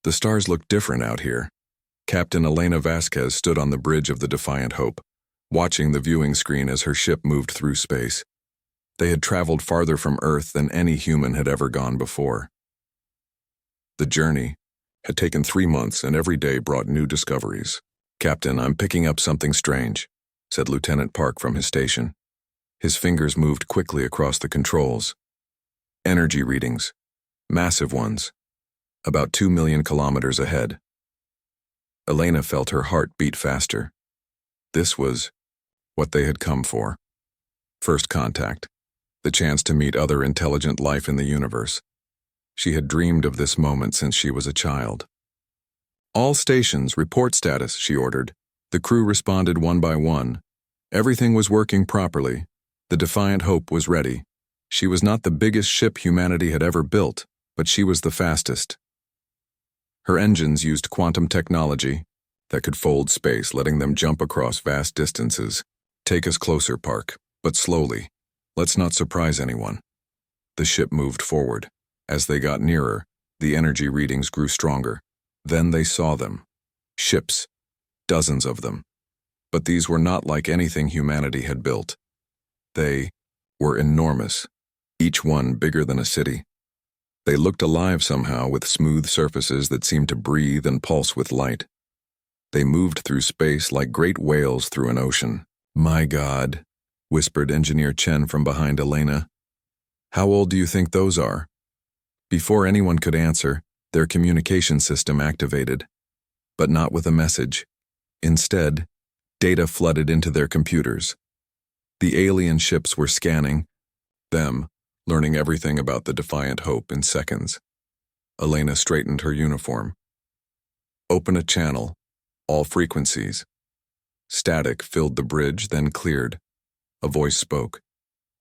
The stars looked different out here. Captain Elena Vasquez stood on the bridge of the Defiant Hope, watching the viewing screen as her ship moved through space. They had traveled farther from Earth than any human had ever gone before. The journey had taken 3 months, and every day brought new discoveries. "Captain, I'm picking up something strange," said Lieutenant Park from his station. His fingers moved quickly across the controls. Energy readings. Massive ones. About 2 million kilometers ahead. Elena felt her heart beat faster. This was what they had come for. First contact. The chance to meet other intelligent life in the universe. She had dreamed of this moment since she was a child. "All stations, report status," she ordered. The crew responded one by one. Everything was working properly. The Defiant Hope was ready. She was not the biggest ship humanity had ever built, but she was the fastest. Her engines used quantum technology that could fold space, letting them jump across vast distances. "Take us closer, Park, but slowly. Let's not surprise anyone." The ship moved forward. As they got nearer, the energy readings grew stronger. Then they saw them. Ships. Dozens of them. But these were not like anything humanity had built. They were enormous, each one bigger than a city. They looked alive somehow, with smooth surfaces that seemed to breathe and pulse with light. They moved through space like great whales through an ocean. "My God," whispered Engineer Chen from behind Elena. "How old do you think those are?" Before anyone could answer, their communication system activated, but not with a message. Instead, data flooded into their computers. The alien ships were scanning them, learning everything about the Defiant Hope in seconds. Elena straightened her uniform. "Open a channel, all frequencies." Static filled the bridge, then cleared. A voice spoke.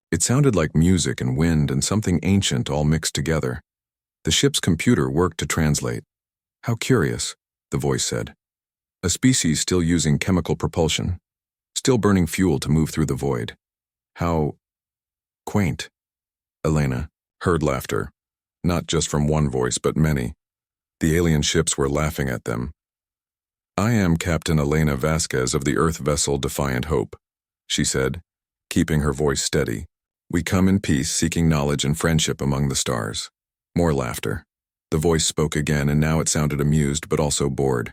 It sounded like music and wind and something ancient all mixed together. The ship's computer worked to translate. "How curious," the voice said. "A species still using chemical propulsion, still burning fuel to move through the void. How quaint." Elena heard laughter, not just from one voice but many. The alien ships were laughing at them. "I am Captain Elena Vasquez of the Earth vessel Defiant Hope," she said, keeping her voice steady. "We come in peace, seeking knowledge and friendship among the stars." More laughter. The voice spoke again, and now it sounded amused but also bored.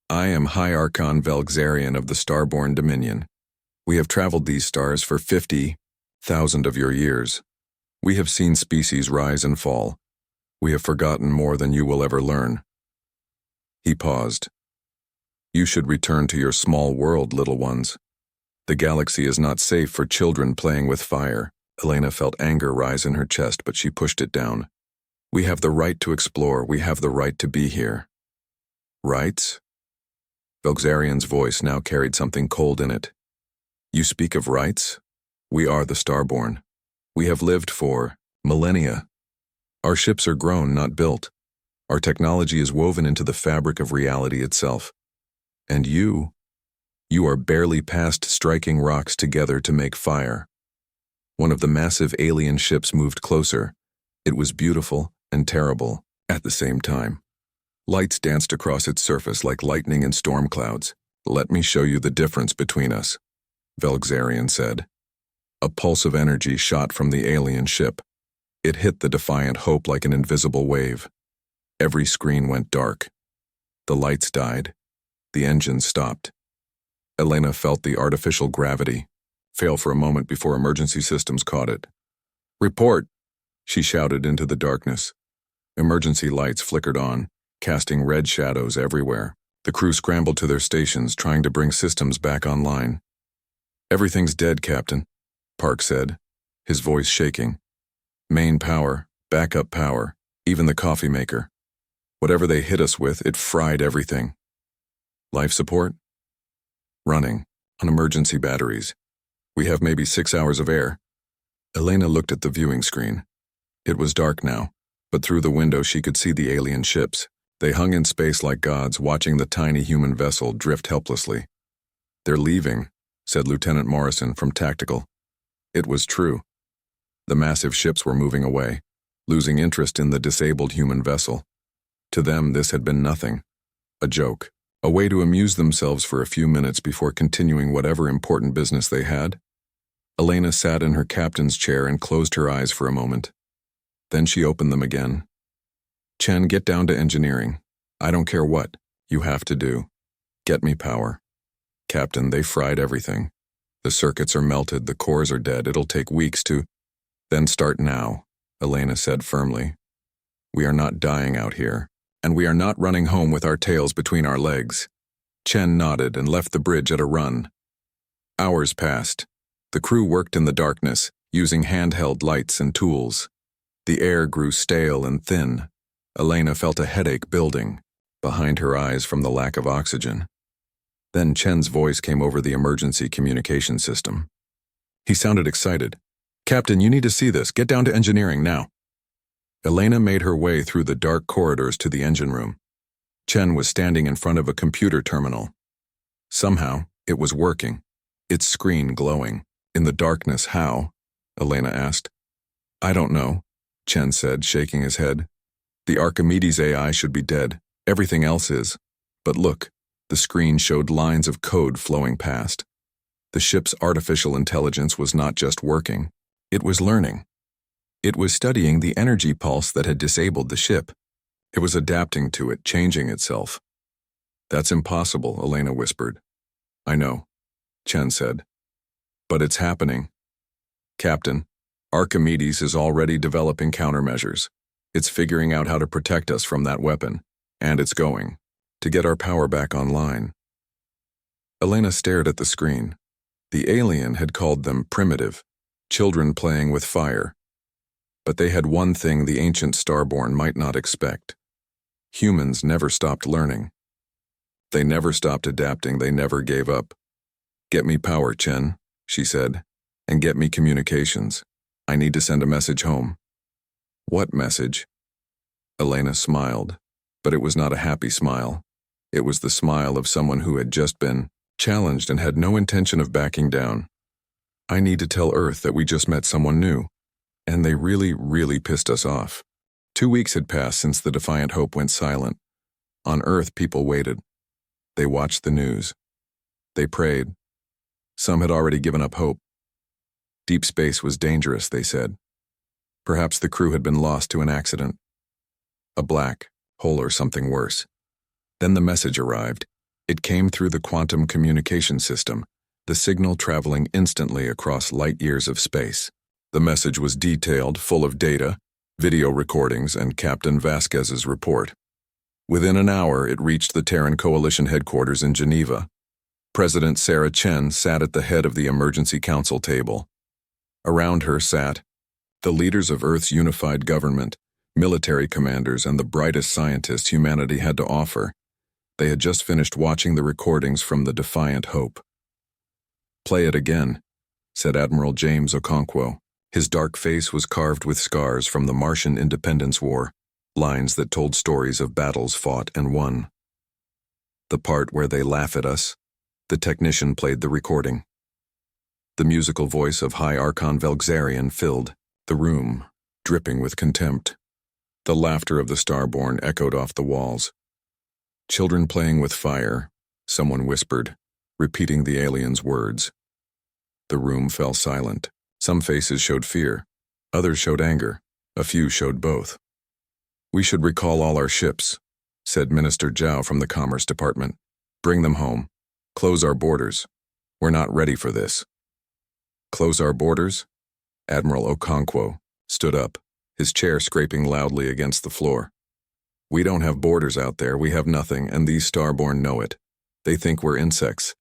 "I am High Archon Velgzarian of the Starborn Dominion. We have traveled these stars for 50,000 of your years. We have seen species rise and fall. We have forgotten more than you will ever learn." He paused. "You should return to your small world, little ones. The galaxy is not safe for children playing with fire." Elena felt anger rise in her chest, but she pushed it down. "We have the right to explore. We have the right to be here." "Rights?" Velgzarian's voice now carried something cold in it. "You speak of rights? We are the Starborn. We have lived for millennia. Our ships are grown, not built. Our technology is woven into the fabric of reality itself. And you are barely past striking rocks together to make fire." One of the massive alien ships moved closer. It was beautiful and terrible at the same time. Lights danced across its surface like lightning and storm clouds. "Let me show you the difference between us," Velgzarian said. A pulse of energy shot from the alien ship. It hit the Defiant Hope like an invisible wave. Every screen went dark. The lights died. The engines stopped. Elena felt the artificial gravity fail for a moment before emergency systems caught it. "Report!" she shouted into the darkness. Emergency lights flickered on, casting red shadows everywhere. The crew scrambled to their stations, trying to bring systems back online. "Everything's dead, Captain," Park said, his voice shaking. "Main power, backup power, even the coffee maker. Whatever they hit us with, it fried everything." "Life support?" "Running, on emergency batteries. We have maybe 6 hours of air." Elena looked at the viewing screen. It was dark now, but through the window she could see the alien ships. They hung in space like gods, watching the tiny human vessel drift helplessly. "They're leaving," said Lieutenant Morrison from Tactical. It was true. The massive ships were moving away, losing interest in the disabled human vessel. To them, this had been nothing. A joke. A way to amuse themselves for a few minutes before continuing whatever important business they had. Elena sat in her captain's chair and closed her eyes for a moment. Then she opened them again. Chen, get down to engineering. I don't care what. You have to do. Get me power. Captain, they fried everything. The circuits are melted, the cores are dead. It'll take weeks to... Then start now, Elena said firmly. We are not dying out here, and we are not running home with our tails between our legs. Chen nodded and left the bridge at a run. Hours passed. The crew worked in the darkness, using handheld lights and tools. The air grew stale and thin. Elena felt a headache building, behind her eyes from the lack of oxygen. Then Chen's voice came over the emergency communication system. He sounded excited. Captain, you need to see this. Get down to engineering now. Elena made her way through the dark corridors to the engine room. Chen was standing in front of a computer terminal. Somehow, it was working, its screen glowing. In the darkness, how? Elena asked. I don't know, Chen said, shaking his head. The Archimedes AI should be dead. Everything else is. But look, the screen showed lines of code flowing past. The ship's artificial intelligence was not just working. It was learning. It was studying the energy pulse that had disabled the ship. It was adapting to it, changing itself. That's impossible, Elena whispered. I know, Chen said. But it's happening. Captain, Archimedes is already developing countermeasures. It's figuring out how to protect us from that weapon, and it's going to get our power back online. Elena stared at the screen. The alien had called them primitive, children playing with fire. But they had one thing the ancient Starborn might not expect. Humans never stopped learning. They never stopped adapting, they never gave up. Get me power, Chen, she said, and get me communications. I need to send a message home. What message? Elena smiled, but it was not a happy smile. It was the smile of someone who had just been challenged and had no intention of backing down. I need to tell Earth that we just met someone new, and they really, really pissed us off. 2 weeks had passed since the Defiant Hope went silent. On Earth, people waited. They watched the news. They prayed. Some had already given up hope. Deep space was dangerous, they said. Perhaps the crew had been lost to an accident. A black hole or something worse. Then the message arrived. It came through the quantum communication system, the signal traveling instantly across light years of space. The message was detailed, full of data, video recordings, and Captain Vasquez's report. Within an hour, it reached the Terran Coalition headquarters in Geneva. President Sarah Chen sat at the head of the emergency council table. Around her sat the leaders of Earth's unified government, military commanders, and the brightest scientists humanity had to offer. They had just finished watching the recordings from the Defiant Hope. Play it again, said Admiral James Okonkwo. His dark face was carved with scars from the Martian Independence War, lines that told stories of battles fought and won. The part where they laugh at us, the technician played the recording. The musical voice of High Archon Velxarian filled the room, dripping with contempt. The laughter of the Starborn echoed off the walls. Children playing with fire, someone whispered, repeating the alien's words. The room fell silent. Some faces showed fear, others showed anger, a few showed both. We should recall all our ships, said Minister Zhao from the Commerce Department. Bring them home. Close our borders. We're not ready for this. Close our borders? Admiral Okonkwo stood up, his chair scraping loudly against the floor. We don't have borders out there, we have nothing, and these Starborn know it. They think we're insects,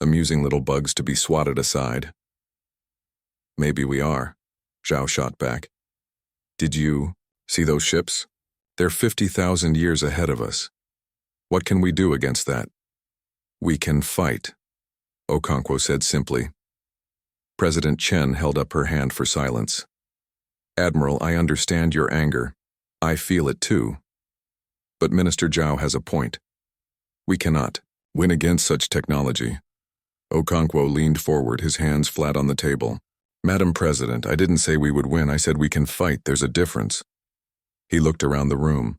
amusing little bugs to be swatted aside. Maybe we are, Zhao shot back. Did you see those ships? They're 50,000 years ahead of us. What can we do against that? We can fight, Okonkwo said simply. President Chen held up her hand for silence. Admiral, I understand your anger. I feel it too. But Minister Zhao has a point. We cannot win against such technology. Okonkwo leaned forward, his hands flat on the table. Madam President, I didn't say we would win, I said we can fight, there's a difference. He looked around the room.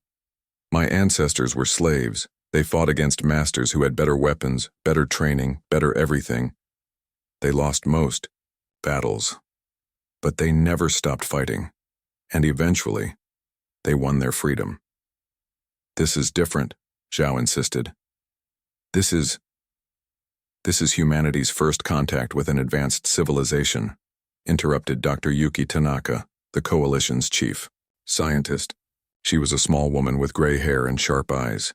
My ancestors were slaves. They fought against masters who had better weapons, better training, better everything. They lost most battles. But they never stopped fighting. And eventually, they won their freedom. This is different, Zhao insisted. This is humanity's first contact with an advanced civilization, interrupted Dr. Yuki Tanaka, the coalition's chief scientist. She was a small woman with gray hair and sharp eyes.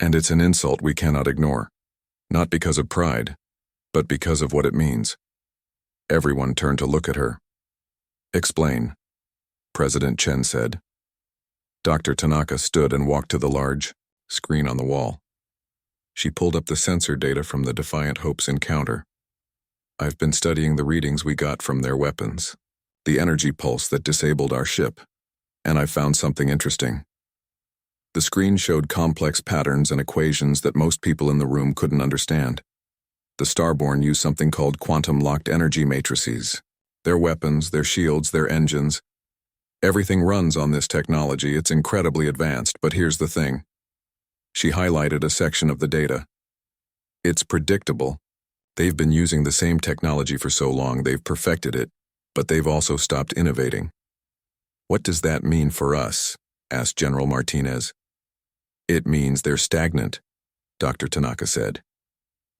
And it's an insult we cannot ignore, not because of pride, but because of what it means. Everyone turned to look at her. Explain, President Chen said. Dr. Tanaka stood and walked to the large screen on the wall. She pulled up the sensor data from the Defiant Hope's encounter. I've been studying the readings we got from their weapons, the energy pulse that disabled our ship, and I found something interesting. The screen showed complex patterns and equations that most people in the room couldn't understand. The Starborn used something called quantum-locked energy matrices. Their weapons, their shields, their engines. Everything runs on this technology. It's incredibly advanced, but here's the thing. She highlighted a section of the data. It's predictable. They've been using the same technology for so long, they've perfected it, but they've also stopped innovating. What does that mean for us? Asked General Martinez. It means they're stagnant, Dr. Tanaka said.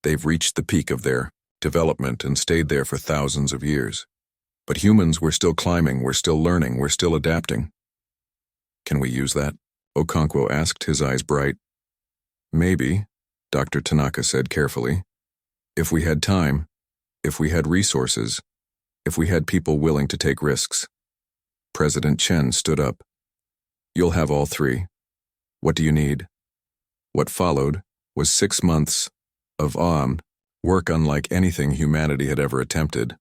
They've reached the peak of their development and stayed there for thousands of years. But humans, we're still climbing, we're still learning, we're still adapting. Can we use that? Okonkwo asked, his eyes bright. Maybe, Dr. Tanaka said carefully. If we had time, if we had resources, if we had people willing to take risks. President Chen stood up. You'll have all three. What do you need? What followed was 6 months of work unlike anything humanity had ever attempted.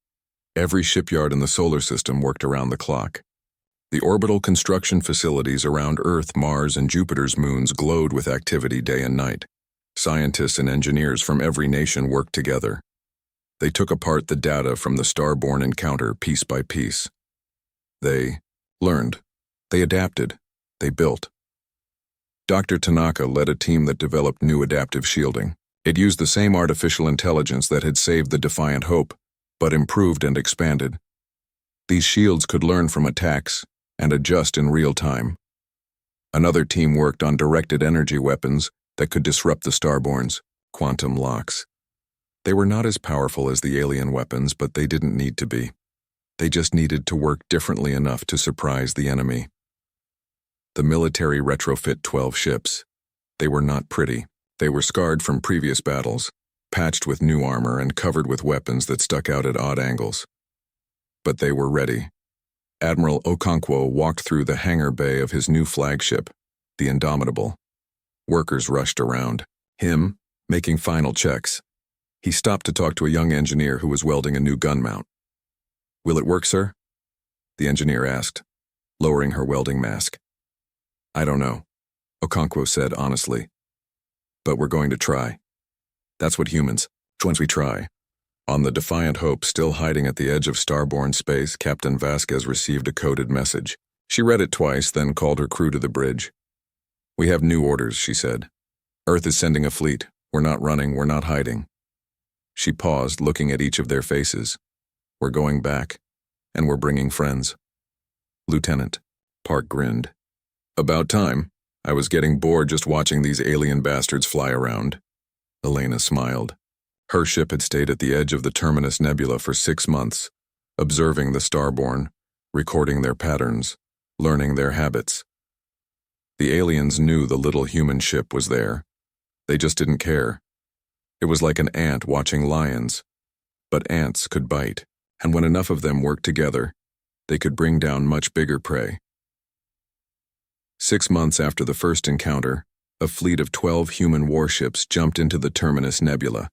Every shipyard in the solar system worked around the clock. The orbital construction facilities around Earth, Mars, and Jupiter's moons glowed with activity day and night. Scientists and engineers from every nation worked together. They took apart the data from the Starborn encounter piece by piece. They learned. They adapted. They built. Dr. Tanaka led a team that developed new adaptive shielding. It used the same artificial intelligence that had saved the Defiant Hope, but improved and expanded. These shields could learn from attacks and adjust in real time. Another team worked on directed energy weapons that could disrupt the Starborn's quantum locks. They were not as powerful as the alien weapons, but they didn't need to be. They just needed to work differently enough to surprise the enemy. The military retrofit 12 ships. They were not pretty. They were scarred from previous battles, patched with new armor and covered with weapons that stuck out at odd angles. But they were ready. Admiral Okonkwo walked through the hangar bay of his new flagship, the Indomitable. Workers rushed around, him making final checks. He stopped to talk to a young engineer who was welding a new gun mount. Will it work, sir? The engineer asked, lowering her welding mask. I don't know, Okonkwo said honestly. But we're going to try. That's what humans, once we try. On the Defiant Hope, still hiding at the edge of Starborn space, Captain Vasquez received a coded message. She read it twice, then called her crew to the bridge. We have new orders, she said. Earth is sending a fleet. We're not running, we're not hiding. She paused, looking at each of their faces. We're going back, and we're bringing friends. Lieutenant, Park grinned. About time. I was getting bored just watching these alien bastards fly around. Elena smiled. Her ship had stayed at the edge of the Terminus Nebula for 6 months, observing the Starborn, recording their patterns, learning their habits. The aliens knew the little human ship was there. They just didn't care. It was like an ant watching lions. But ants could bite, and when enough of them worked together, they could bring down much bigger prey. 6 months after the first encounter, a fleet of 12 human warships jumped into the Terminus Nebula.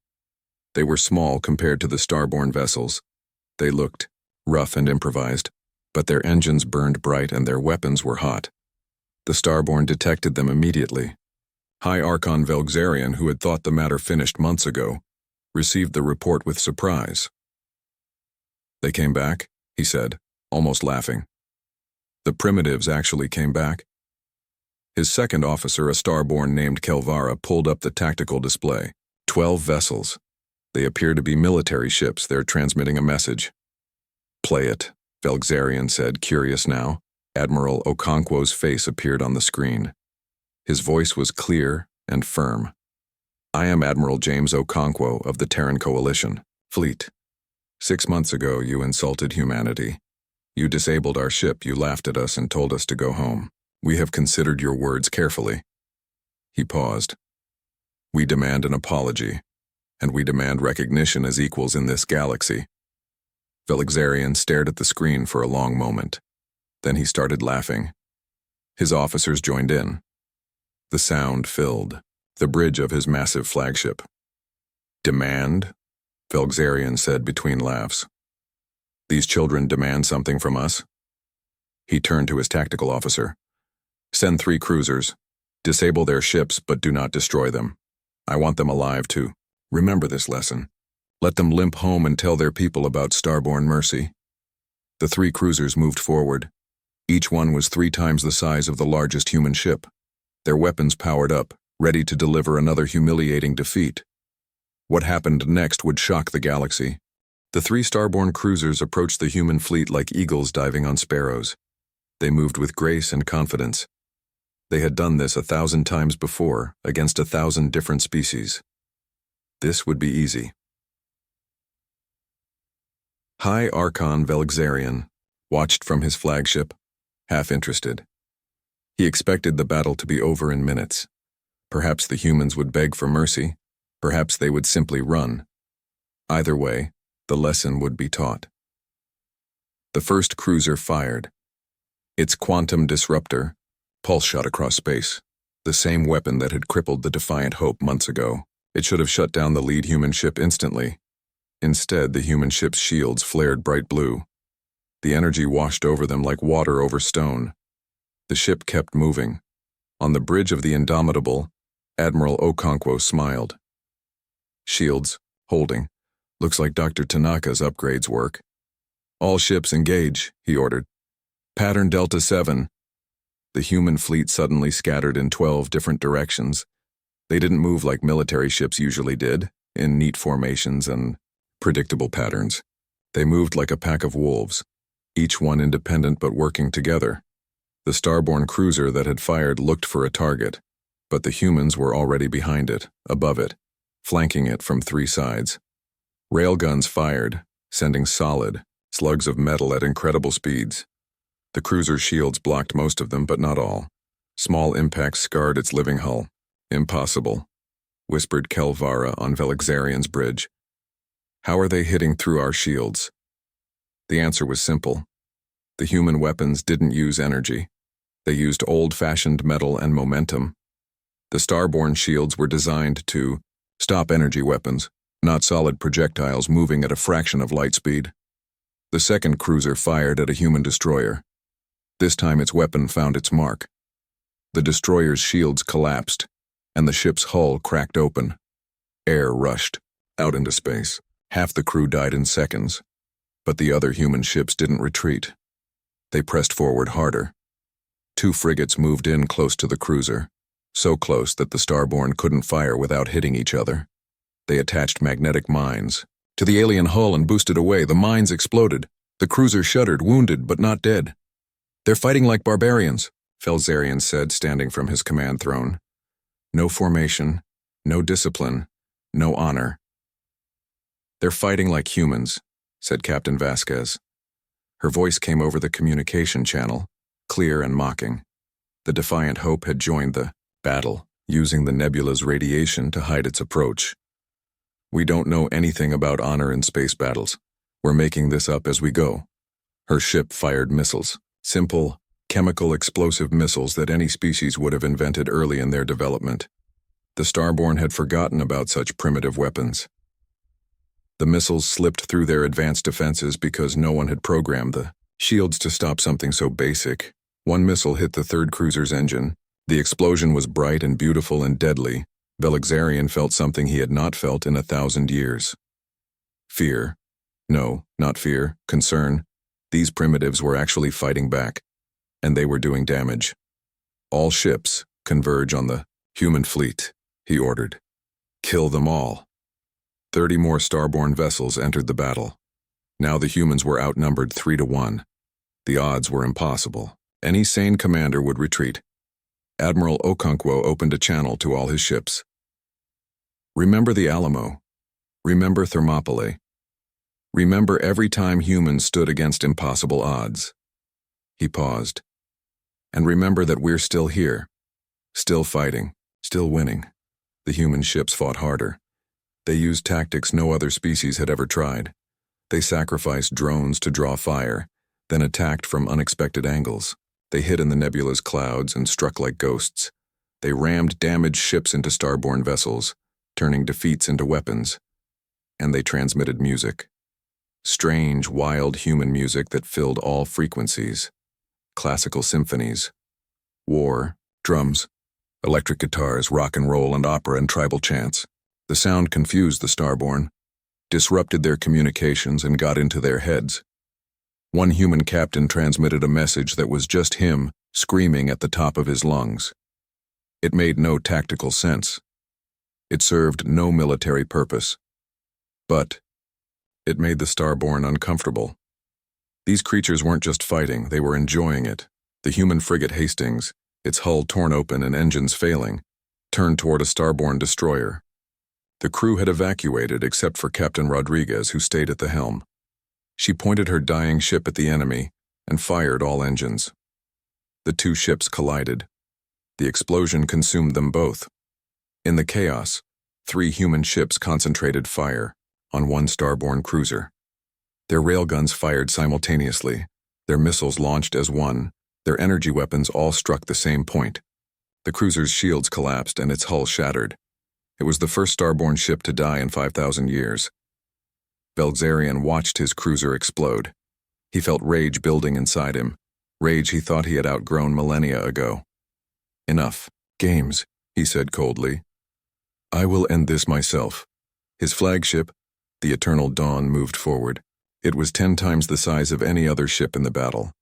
They were small compared to the Starborn vessels. They looked rough and improvised, but their engines burned bright and their weapons were hot. The Starborn detected them immediately. High Archon Velgzarian, who had thought the matter finished months ago, received the report with surprise. They came back, he said, almost laughing. The primitives actually came back. His second officer, a Starborn named Kelvara, pulled up the tactical display. 12 vessels. They appear to be military ships. They're transmitting a message. "Play it," Velxarian said, curious now. Admiral Okonkwo's face appeared on the screen. His voice was clear and firm. "I am Admiral James Okonkwo of the Terran Coalition, Fleet. 6 months ago, you insulted humanity. You disabled our ship, you laughed at us and told us to go home. We have considered your words carefully." He paused. "We demand an apology, and we demand recognition as equals in this galaxy." Velxarian stared at the screen for a long moment. Then he started laughing. His officers joined in. The sound filled the bridge of his massive flagship. "Demand?" Velxarian said between laughs. "These children demand something from us?" He turned to his tactical officer. "Send 3 cruisers. Disable their ships, but do not destroy them. I want them alive, too. Remember this lesson. Let them limp home and tell their people about Starborn mercy." The 3 cruisers moved forward. Each one was 3 times the size of the largest human ship. Their weapons powered up, ready to deliver another humiliating defeat. What happened next would shock the galaxy. The 3 Starborn cruisers approached the human fleet like eagles diving on sparrows. They moved with grace and confidence. They had done this 1,000 times before, against 1,000 different species. This would be easy. High Archon Velxarian watched from his flagship, half interested. He expected the battle to be over in minutes. Perhaps the humans would beg for mercy. Perhaps they would simply run. Either way, the lesson would be taught. The first cruiser fired. Its quantum disruptor pulse shot across space, the same weapon that had crippled the Defiant Hope months ago. It should have shut down the lead human ship instantly. Instead, the human ship's shields flared bright blue. The energy washed over them like water over stone. The ship kept moving. On the bridge of the Indomitable, Admiral Okonkwo smiled. "Shields, holding. Looks like Dr. Tanaka's upgrades work." "All ships engage," he ordered. "Pattern Delta 7. The human fleet suddenly scattered in 12 different directions. They didn't move like military ships usually did, in neat formations and predictable patterns. They moved like a pack of wolves, each one independent but working together. The Starborn cruiser that had fired looked for a target, but the humans were already behind it, above it, flanking it from 3 sides. Railguns fired, sending solid slugs of metal at incredible speeds. The cruiser's shields blocked most of them, but not all. Small impacts scarred its living hull. "Impossible," whispered Kelvara on Velxarian's bridge. "How are they hitting through our shields?" The answer was simple. The human weapons didn't use energy. They used old-fashioned metal and momentum. The Starborn shields were designed to stop energy weapons, not solid projectiles moving at a fraction of light speed. The second cruiser fired at a human destroyer. This time its weapon found its mark. The destroyer's shields collapsed, and the ship's hull cracked open. Air rushed out into space. Half the crew died in seconds, but the other human ships didn't retreat. They pressed forward harder. 2 frigates moved in close to the cruiser, so close that the Starborn couldn't fire without hitting each other. They attached magnetic mines to the alien hull and boosted away. The mines exploded. The cruiser shuddered, wounded but not dead. "They're fighting like barbarians," Velxarian said, standing from his command throne. "No formation, no discipline, no honor." "They're fighting like humans," said Captain Vasquez. Her voice came over the communication channel, clear and mocking. The Defiant Hope had joined the battle, using the nebula's radiation to hide its approach. "We don't know anything about honor in space battles. We're making this up as we go." Her ship fired missiles, simple, chemical explosive missiles that any species would have invented early in their development. The Starborn had forgotten about such primitive weapons. The missiles slipped through their advanced defenses because no one had programmed the shields to stop something so basic. One missile hit the third cruiser's engine. The explosion was bright and beautiful and deadly. Velxarian felt something he had not felt in 1,000 years. Fear. No, not fear, concern. These primitives were actually fighting back, and they were doing damage. All ships, converge on the human fleet, he ordered. Kill them all. 30 more Starborn vessels entered the battle. Now the humans were outnumbered 3-1. The odds were impossible. Any sane commander would retreat. Admiral Okonkwo opened a channel to all his ships. Remember the Alamo. Remember Thermopylae. Remember every time humans stood against impossible odds. He paused. And remember that we're still here. Still fighting. Still winning. The human ships fought harder. They used tactics no other species had ever tried. They sacrificed drones to draw fire, then attacked from unexpected angles. They hid in the nebula's clouds and struck like ghosts. They rammed damaged ships into starborn vessels, turning defeats into weapons. And they transmitted music. Strange, wild human music that filled all frequencies. Classical symphonies. War, drums, electric guitars, rock and roll and opera and tribal chants. The sound confused the Starborn, disrupted their communications and got into their heads. One human captain transmitted a message that was just him screaming at the top of his lungs. It made no tactical sense. It served no military purpose. But it made the Starborn uncomfortable. These creatures weren't just fighting, they were enjoying it. The human frigate Hastings, its hull torn open and engines failing, turned toward a Starborn destroyer. The crew had evacuated except for Captain Rodriguez, who stayed at the helm. She pointed her dying ship at the enemy and fired all engines. The two ships collided. The explosion consumed them both. In the chaos, 3 human ships concentrated fire on one Starborn cruiser. Their railguns fired simultaneously, their missiles launched as one, their energy weapons all struck the same point. The cruiser's shields collapsed and its hull shattered. It was the first Starborn ship to die in 5,000 years. Belzarian watched his cruiser explode. He felt rage building inside him, rage he thought he had outgrown millennia ago. Enough. Games, he said coldly. I will end this myself. His flagship, the Eternal Dawn, moved forward. It was 10 times the size of any other ship in the battle.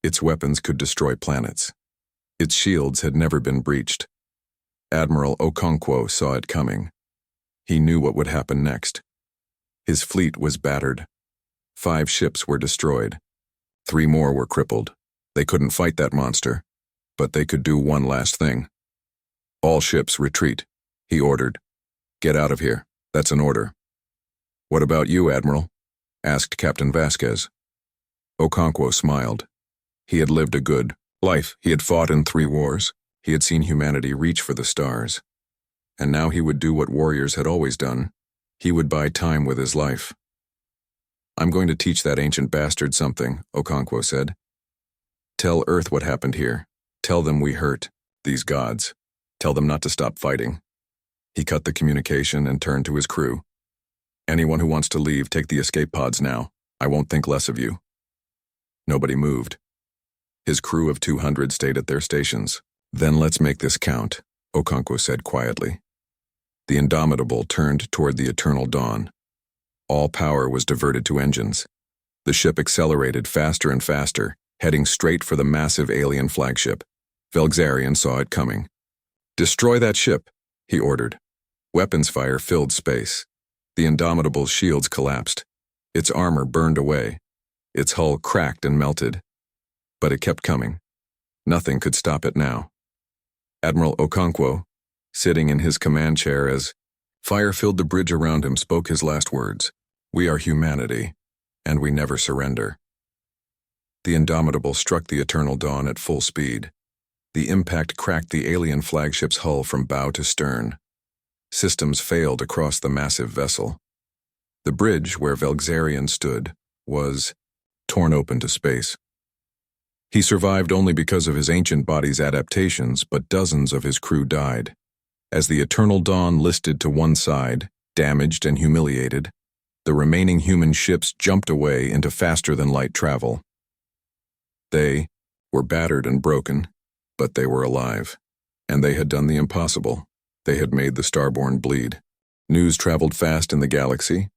Its weapons could destroy planets. Its shields had never been breached. Admiral Okonkwo saw it coming. He knew what would happen next. His fleet was battered. 5 ships were destroyed. 3 more were crippled. They couldn't fight that monster, but they could do one last thing. All ships retreat, he ordered. Get out of here. That's an order. What about you, Admiral? Asked Captain Vasquez. Okonkwo smiled. He had lived a good life. He had fought in 3 wars. He had seen humanity reach for the stars. And now he would do what warriors had always done. He would buy time with his life. I'm going to teach that ancient bastard something, Okonkwo said. Tell Earth what happened here. Tell them we hurt these gods. Tell them not to stop fighting. He cut the communication and turned to his crew. Anyone who wants to leave, take the escape pods now. I won't think less of you. Nobody moved. His crew of 200 stayed at their stations. Then let's make this count, Okonkwo said quietly. The Indomitable turned toward the Eternal Dawn. All power was diverted to engines. The ship accelerated faster and faster, heading straight for the massive alien flagship. Belzarian saw it coming. Destroy that ship, he ordered. Weapons fire filled space. The Indomitable's shields collapsed. Its armor burned away. Its hull cracked and melted. But it kept coming. Nothing could stop it now. Admiral Okonkwo, sitting in his command chair as fire filled the bridge around him, spoke his last words. We are humanity, and we never surrender. The Indomitable struck the Eternal Dawn at full speed. The impact cracked the alien flagship's hull from bow to stern. Systems failed across the massive vessel. The bridge where Belzarian stood was torn open to space. He survived only because of his ancient body's adaptations, but dozens of his crew died. As the Eternal Dawn listed to one side, damaged and humiliated, the remaining human ships jumped away into faster-than-light travel. They were battered and broken, but they were alive. And they had done the impossible. They had made the Starborn bleed. News traveled fast in the galaxy.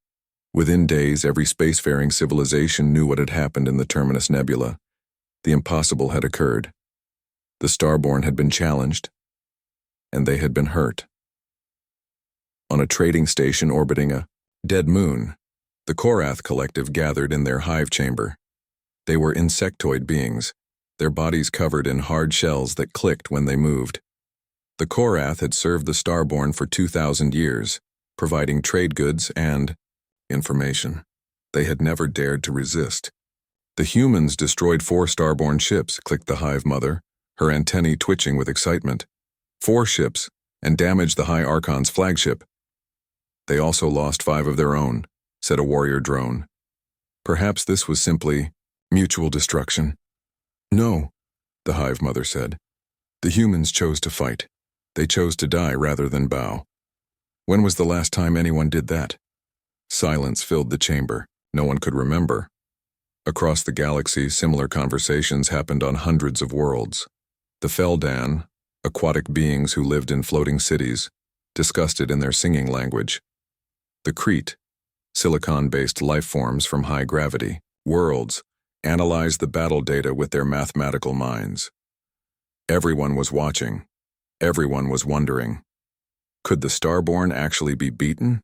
Within days, every spacefaring civilization knew what had happened in the Terminus Nebula. The impossible had occurred. The Starborn had been challenged, and they had been hurt. On a trading station orbiting a dead moon, the Korath collective gathered in their hive chamber. They were insectoid beings, their bodies covered in hard shells that clicked when they moved. The Korath had served the Starborn for 2,000 years, providing trade goods and information. They had never dared to resist. The humans destroyed 4 Starborn ships, clicked the hive mother, her antennae twitching with excitement. 4 ships, and damaged the High Archon's flagship. They also lost 5 of their own, said a warrior drone. Perhaps this was simply mutual destruction. No, the hive mother said. The humans chose to fight. They chose to die rather than bow. When was the last time anyone did that? Silence filled the chamber. No one could remember. Across the galaxy, similar conversations happened on hundreds of worlds. The Feldan, aquatic beings who lived in floating cities, discussed it in their singing language. The Crete, silicon-based life forms from high gravity, worlds, analyzed the battle data with their mathematical minds. Everyone was watching. Everyone was wondering. Could the Starborn actually be beaten?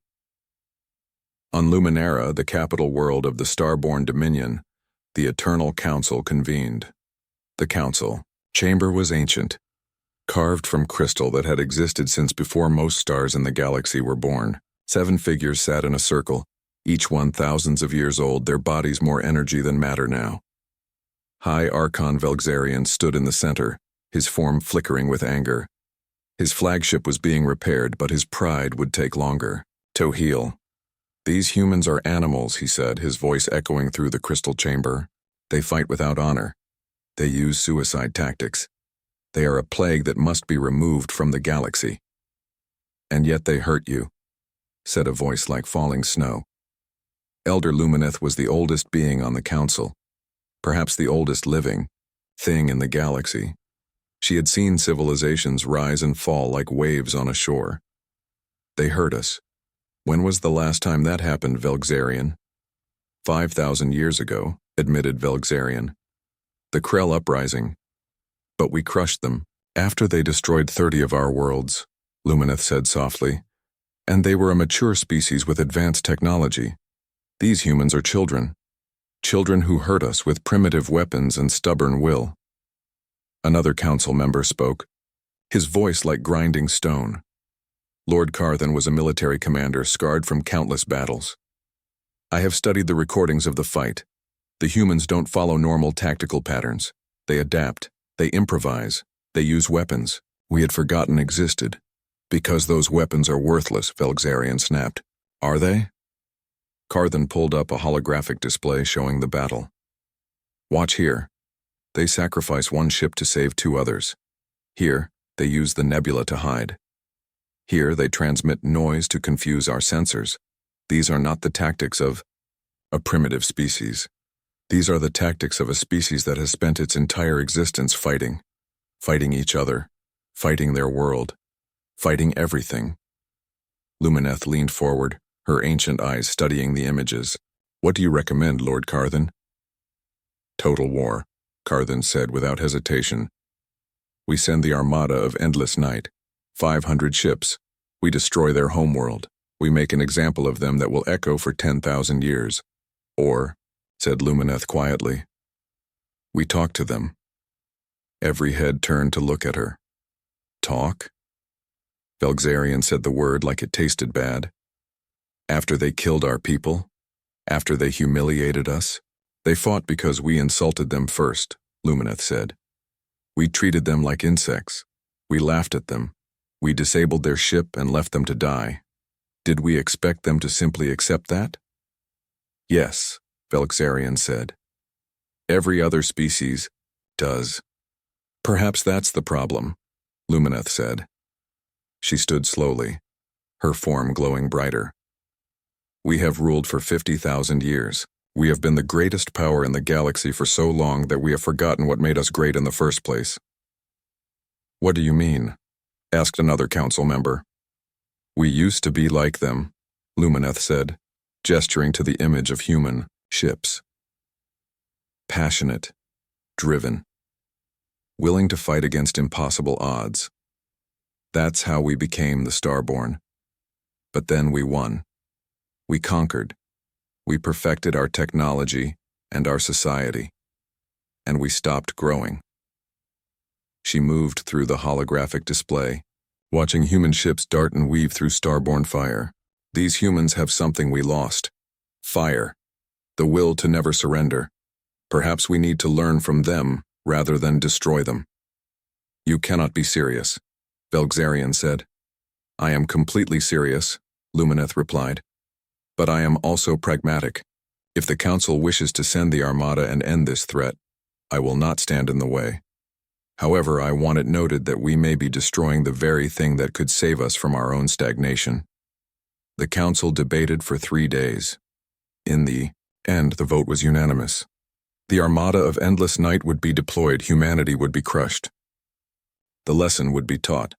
On Luminara, the capital world of the Starborn Dominion, the Eternal Council convened. The council chamber was ancient, carved from crystal that had existed since before most stars in the galaxy were born. 7 figures sat in a circle, each one thousands of years old, their bodies more energy than matter now. High Archon Velgzarian stood in the center, his form flickering with anger. His flagship was being repaired, but his pride would take longer to heal. These humans are animals, he said, his voice echoing through the crystal chamber. They fight without honor. They use suicide tactics. They are a plague that must be removed from the galaxy. And yet they hurt you, said a voice like falling snow. Elder Lumineth was the oldest being on the council, perhaps the oldest living thing in the galaxy. She had seen civilizations rise and fall like waves on a shore. They hurt us. When was the last time that happened, Velgzarian? 5,000 years ago, admitted Velgzarian. The Krell uprising. But we crushed them. After they destroyed 30 of our worlds, Lumineth said softly. And they were a mature species with advanced technology. These humans are children. Children who hurt us with primitive weapons and stubborn will. Another council member spoke, his voice like grinding stone. Lord Carthan was a military commander scarred from countless battles. I have studied the recordings of the fight. The humans don't follow normal tactical patterns. They adapt, they improvise, they use weapons we had forgotten existed. Because those weapons are worthless, Velgzarian snapped. Are they? Carthan pulled up a holographic display showing the battle. Watch here. They sacrifice 1 ship to save 2 others. Here, they use the nebula to hide. Here, they transmit noise to confuse our sensors. These are not the tactics of a primitive species. These are the tactics of a species that has spent its entire existence fighting each other, fighting their world, fighting everything. Lumineth leaned forward, her ancient eyes studying the images. What do you recommend, Lord Carthan? Total war, Carthan said without hesitation. We send the Armada of Endless Night, 500 ships. We destroy their homeworld. We make an example of them that will echo for 10,000 years. Or, said Lumineth quietly, we talk to them. Every head turned to look at her. Talk? Velgzarian said the word like it tasted bad. After they killed our people, after they humiliated us, they fought because we insulted them first, Lumineth said. We treated them like insects. We laughed at them. We disabled their ship and left them to die. Did we expect them to simply accept that? Yes, Velgzarian said. Every other species does. Perhaps that's the problem, Lumineth said. She stood slowly, her form glowing brighter. We have ruled for 50,000 years. We have been the greatest power in the galaxy for so long that we have forgotten what made us great in the first place. What do you mean? Asked another council member. We used to be like them, Lumineth said, gesturing to the image of human ships. Passionate, driven. willing to fight against impossible odds. That's how we became the Starborn. But then we won. We conquered. We perfected our technology and our society. And we stopped growing. She moved through the holographic display, watching human ships dart and weave through starborn fire. These humans have something we lost. Fire. The will to never surrender. Perhaps we need to learn from them rather than destroy them. You cannot be serious, Velgzarian said. I am completely serious, Lumineth replied. But I am also pragmatic. If the Council wishes to send the Armada and end this threat, I will not stand in the way. However, I want it noted that we may be destroying the very thing that could save us from our own stagnation. The Council debated for 3 days. In the end, the vote was unanimous. The Armada of Endless Night would be deployed, humanity would be crushed. The lesson would be taught.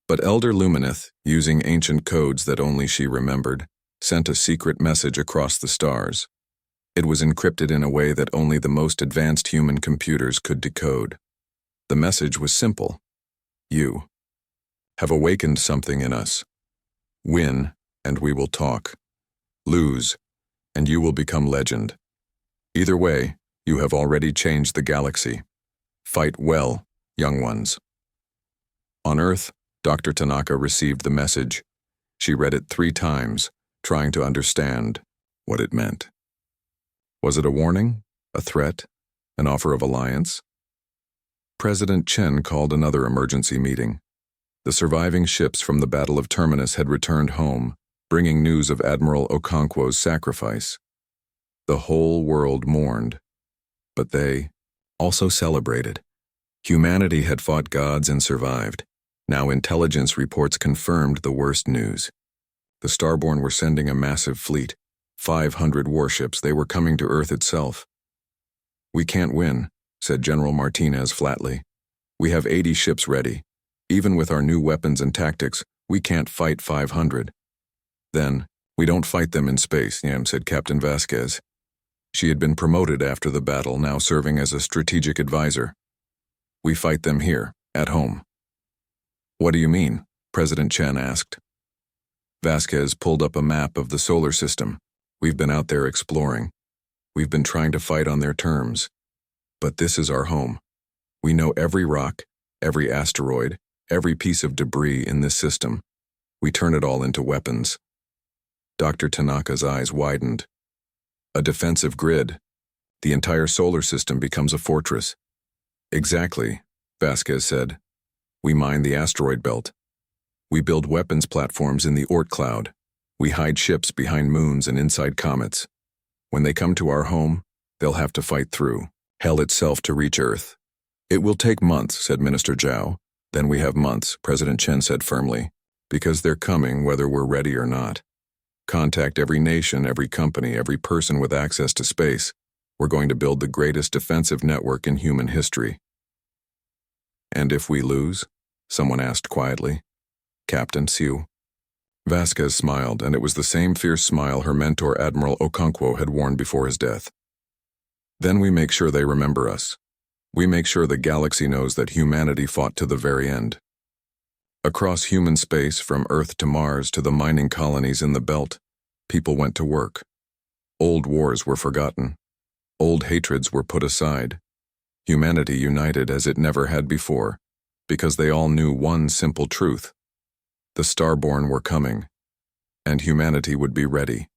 But Elder Lumineth, using ancient codes that only she remembered, sent a secret message across the stars. It was encrypted in a way that only the most advanced human computers could decode. The message was simple. You have awakened something in us. Win, and we will talk. Lose, and you will become legend. Either way, you have already changed the galaxy. Fight well, young ones. On Earth, Dr. Tanaka received the message. She read it 3 times, trying to understand what it meant. Was it a warning? A threat? An offer of alliance? President Chen called another emergency meeting. The surviving ships from the Battle of Terminus had returned home, bringing news of Admiral Okonkwo's sacrifice. The whole world mourned, but they also celebrated. Humanity had fought gods and survived. Now intelligence reports confirmed the worst news. The Starborn were sending a massive fleet, 500 warships. They were coming to Earth itself. We can't win, said General Martinez flatly. We have 80 ships ready. Even with our new weapons and tactics, we can't fight 500. Then, we don't fight them in space, said Captain Vasquez. She had been promoted after the battle, now serving as a strategic advisor. We fight them here, at home. What do you mean? President Chen asked. Vasquez pulled up a map of the solar system. We've been out there exploring. We've been trying to fight on their terms. But this is our home. We know every rock, every asteroid, every piece of debris in this system. We turn it all into weapons. Dr. Tanaka's eyes widened. A defensive grid. The entire solar system becomes a fortress. Exactly, Vasquez said. We mine the asteroid belt. We build weapons platforms in the Oort cloud. We hide ships behind moons and inside comets. When they come to our home, they'll have to fight through hell itself to reach Earth. It will take months, said Minister Zhao. Then we have months, President Chen said firmly, because they're coming whether we're ready or not. Contact every nation, every company, every person with access to space. We're going to build the greatest defensive network in human history. And if we lose? Someone asked quietly. Captain Siu. Vasquez smiled, and it was the same fierce smile her mentor Admiral Okonkwo had worn before his death. Then we make sure they remember us. We make sure the galaxy knows that humanity fought to the very end. Across human space, from Earth to Mars to the mining colonies in the belt, people went to work. Old wars were forgotten. Old hatreds were put aside. Humanity united as it never had before, because they all knew one simple truth. The Starborn were coming, and humanity would be ready.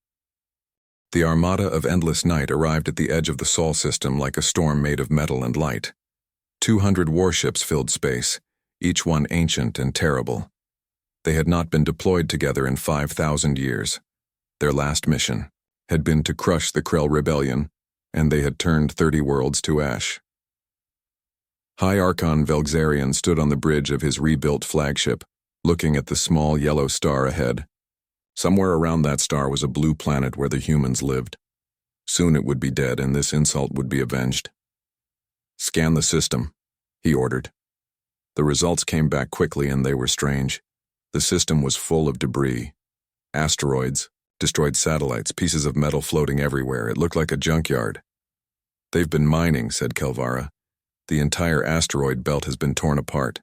The Armada of Endless Night arrived at the edge of the Sol system like a storm made of metal and light. 200 warships filled space, each one ancient and terrible. They had not been deployed together in 5,000 years. Their last mission had been to crush the Krell Rebellion, and they had turned 30 worlds to ash. High Archon Velgzarian stood on the bridge of his rebuilt flagship, looking at the small yellow star ahead. Somewhere around that star was a blue planet where the humans lived. Soon it would be dead, and this insult would be avenged. Scan the system, he ordered. The results came back quickly, and they were strange. The system was full of debris. Asteroids, destroyed satellites, pieces of metal floating everywhere. It looked like a junkyard. They've been mining, said Kelvara. The entire asteroid belt has been torn apart.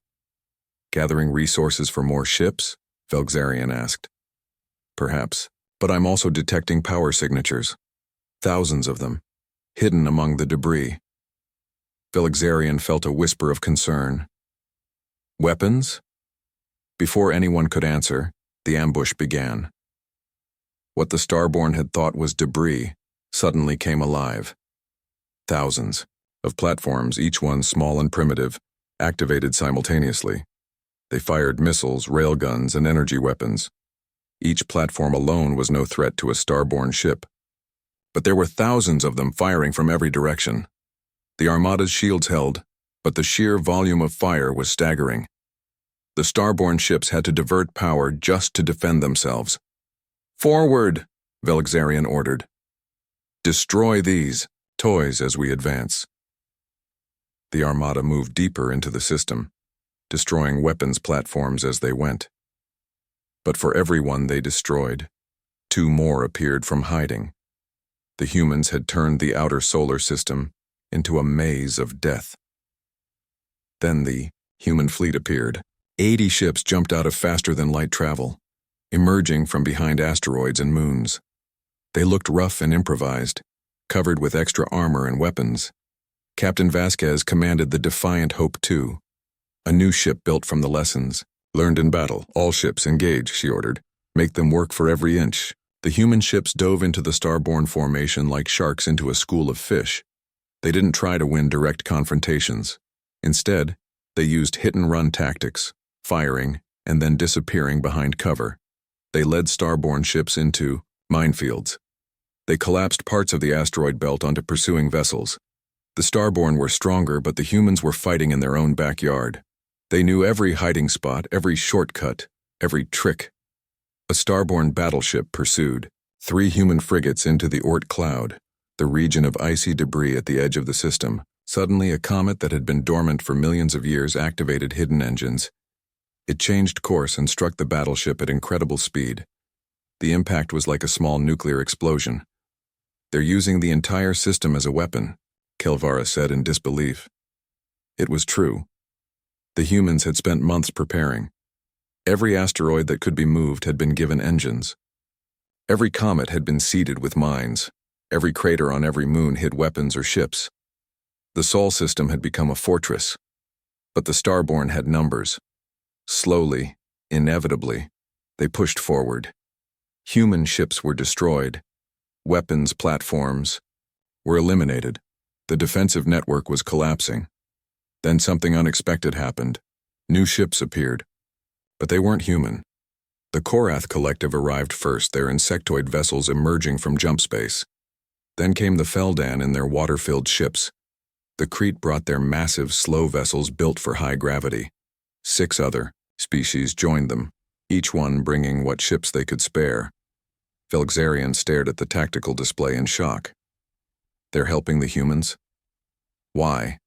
Gathering resources for more ships? Velxarian asked. Perhaps, but I'm also detecting power signatures. Thousands of them, hidden among the debris. Velxarian felt a whisper of concern. Weapons? Before anyone could answer, the ambush began. What the Starborn had thought was debris suddenly came alive. Thousands of platforms, each one small and primitive, activated simultaneously. They fired missiles, railguns, and energy weapons. Each platform alone was no threat to a Starborn ship. But there were thousands of them firing from every direction. The Armada's shields held, but the sheer volume of fire was staggering. The Starborn ships had to divert power just to defend themselves. Forward, Velxarian ordered. Destroy these toys as we advance. The Armada moved deeper into the system, destroying weapons platforms as they went. But for every one they destroyed, 2 more appeared from hiding. The humans had turned the outer solar system into a maze of death. Then the human fleet appeared. 80 ships jumped out of faster-than-light travel, emerging from behind asteroids and moons. They looked rough and improvised, covered with extra armor and weapons. Captain Vasquez commanded the Defiant Hope II, a new ship built from the lessons learned in battle. All ships engage, she ordered. Make them work for every inch. The human ships dove into the Starborn formation like sharks into a school of fish. They didn't try to win direct confrontations. Instead, they used hit-and-run tactics, firing and then disappearing behind cover. They led Starborn ships into minefields. They collapsed parts of the asteroid belt onto pursuing vessels. The Starborn were stronger, but the humans were fighting in their own backyard. They knew every hiding spot, every shortcut, every trick. A Starborn battleship pursued 3 human frigates into the Oort cloud, the region of icy debris at the edge of the system. Suddenly, a comet that had been dormant for millions of years activated hidden engines. It changed course and struck the battleship at incredible speed. The impact was like a small nuclear explosion. They're using the entire system as a weapon, Kelvara said in disbelief. It was true. The humans had spent months preparing. Every asteroid that could be moved had been given engines. Every comet had been seeded with mines. Every crater on every moon hid weapons or ships. The Sol system had become a fortress. But the Starborn had numbers. Slowly, inevitably, they pushed forward. Human ships were destroyed. Weapons platforms were eliminated. The defensive network was collapsing. Then something unexpected happened. New ships appeared. But they weren't human. The Korath Collective arrived first, their insectoid vessels emerging from jump space. Then came the Feldan in their water-filled ships. The Crete brought their massive, slow vessels built for high gravity. 6 other species joined them, each one bringing what ships they could spare. Velxarian stared at the tactical display in shock. They're helping the humans? Why?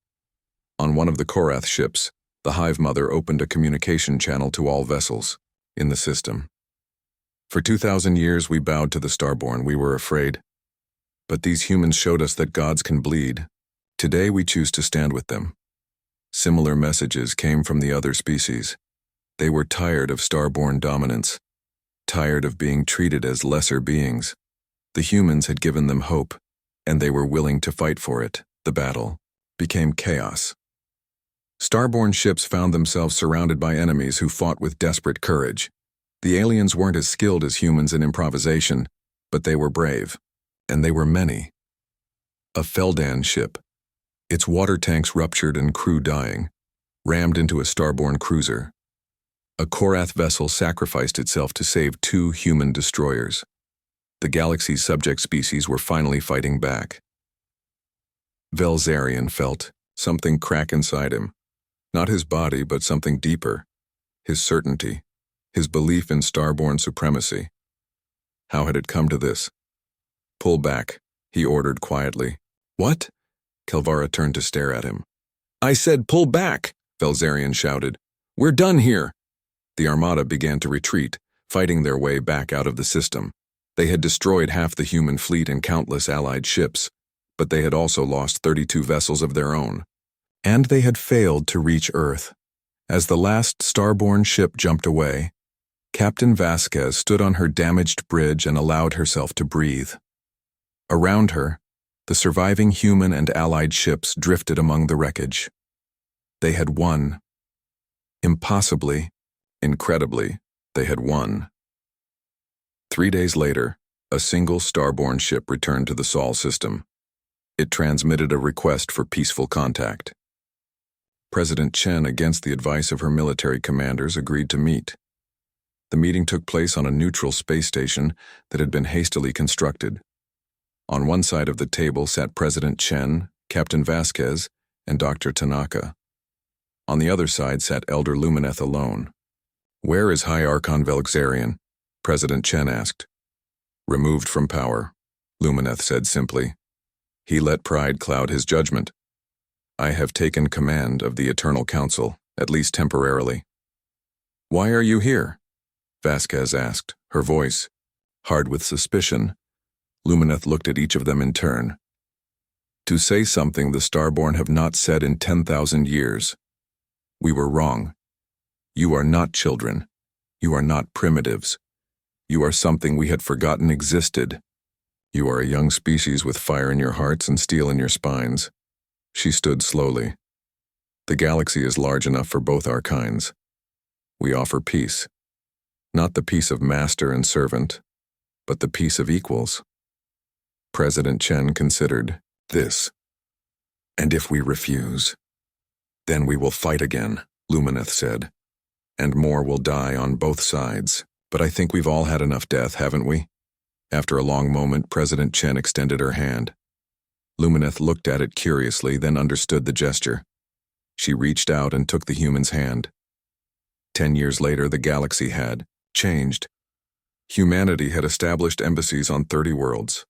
On one of the Korath ships, the Hive Mother opened a communication channel to all vessels in the system. For 2,000 years we bowed to the Starborn, we were afraid. But these humans showed us that gods can bleed. Today we choose to stand with them. Similar messages came from the other species. They were tired of Starborn dominance, tired of being treated as lesser beings. The humans had given them hope, and they were willing to fight for it. The battle became chaos. Starborn ships found themselves surrounded by enemies who fought with desperate courage. The aliens weren't as skilled as humans in improvisation, but they were brave, and they were many. A Feldan ship, its water tanks ruptured and crew dying, rammed into a Starborn cruiser. A Korath vessel sacrificed itself to save 2 human destroyers. The galaxy's subject species were finally fighting back. Velxarian felt something crack inside him. Not his body, but something deeper. His certainty. His belief in Starborn supremacy. How had it come to this? Pull back, he ordered quietly. What? Kelvara turned to stare at him. I said pull back, Velxarian shouted. We're done here. The Armada began to retreat, fighting their way back out of the system. They had destroyed half the human fleet and countless allied ships, but they had also lost 32 vessels of their own. And they had failed to reach Earth. As the last Starborn ship jumped away, Captain Vasquez stood on her damaged bridge and allowed herself to breathe. Around her, the surviving human and allied ships drifted among the wreckage. They had won. Impossibly, incredibly, they had won. 3 days later, a single Starborn ship returned to the Sol system. It transmitted a request for peaceful contact. President Chen, against the advice of her military commanders, agreed to meet. The meeting took place on a neutral space station that had been hastily constructed. On one side of the table sat President Chen, Captain Vasquez, and Dr. Tanaka. On the other side sat Elder Lumineth alone. "Where is High Archon Velixarian?" President Chen asked. "Removed from power," Lumineth said simply. "He let pride cloud his judgment. I have taken command of the Eternal Council, at least temporarily." "Why are you here?" Vasquez asked, her voice hard with suspicion. Lumineth looked at each of them in turn. "To say something the Starborn have not said in 10,000 years. We were wrong. You are not children. You are not primitives. You are something we had forgotten existed. You are a young species with fire in your hearts and steel in your spines." She stood slowly. "The galaxy is large enough for both our kinds. We offer peace. Not the peace of master and servant, but the peace of equals." President Chen considered this. "And if we refuse, then we will fight again," Lumineth said. "And more will die on both sides. But I think we've all had enough death, haven't we?" After a long moment, President Chen extended her hand. Lumineth looked at it curiously, then understood the gesture. She reached out and took the human's hand. 10 years later, the galaxy had changed. Humanity had established embassies on 30 worlds.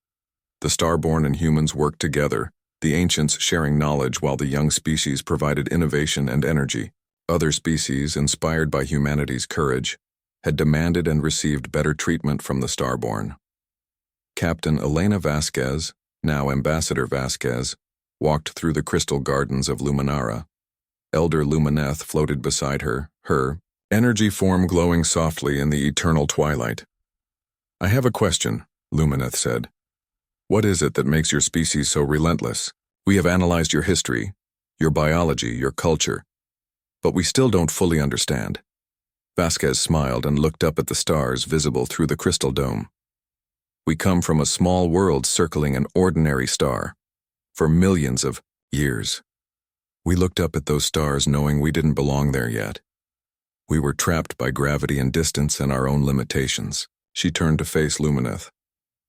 The Starborn and humans worked together, the ancients sharing knowledge while the young species provided innovation and energy. Other species, inspired by humanity's courage, had demanded and received better treatment from the Starborn. Captain Elena Vasquez, now Ambassador Vasquez, walked through the crystal gardens of Luminara. Elder Lumineth floated beside her, her energy form glowing softly in the eternal twilight. "I have a question," Lumineth said. "What is it that makes your species so relentless? We have analyzed your history, your biology, your culture, but we still don't fully understand." Vasquez smiled and looked up at the stars visible through the crystal dome. "We come from a small world circling an ordinary star. For millions of years. We looked up at those stars knowing we didn't belong there yet. We were trapped by gravity and distance and our own limitations." She turned to face Lumineth.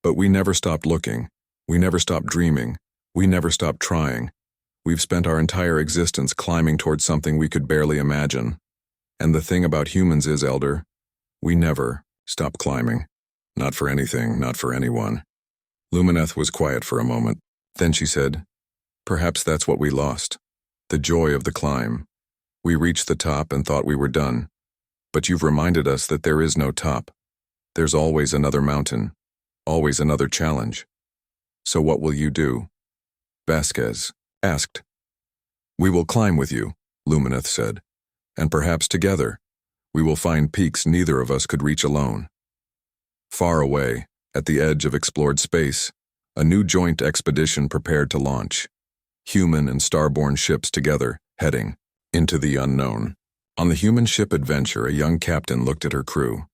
"But we never stopped looking. We never stopped dreaming. We never stopped trying. We've spent our entire existence climbing towards something we could barely imagine. And the thing about humans is, Elder, we never stop climbing. Not for anything, not for anyone." Lumineth was quiet for a moment. Then she said, "Perhaps that's what we lost. The joy of the climb. We reached the top and thought we were done. But you've reminded us that there is no top. There's always another mountain. Always another challenge. So what will you do?" Vasquez asked. "We will climb with you," Lumineth said. "And perhaps together, we will find peaks neither of us could reach alone." Far away, at the edge of explored space, a new joint expedition prepared to launch. Human and Starborn ships together, heading into the unknown. On the human ship Adventure, a young captain looked at her crew.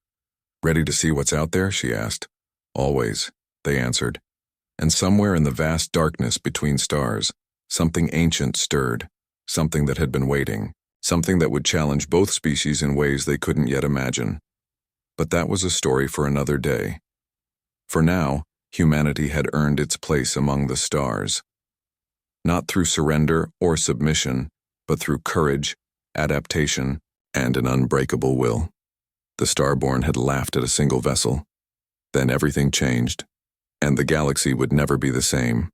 "Ready to see what's out there?" she asked. "Always," they answered. And somewhere in the vast darkness between stars, something ancient stirred, something that had been waiting, something that would challenge both species in ways they couldn't yet imagine. But that was a story for another day. For now, humanity had earned its place among the stars. Not through surrender or submission, but through courage, adaptation, and an unbreakable will. The Starborn had laughed at a single vessel. Then everything changed, and the galaxy would never be the same.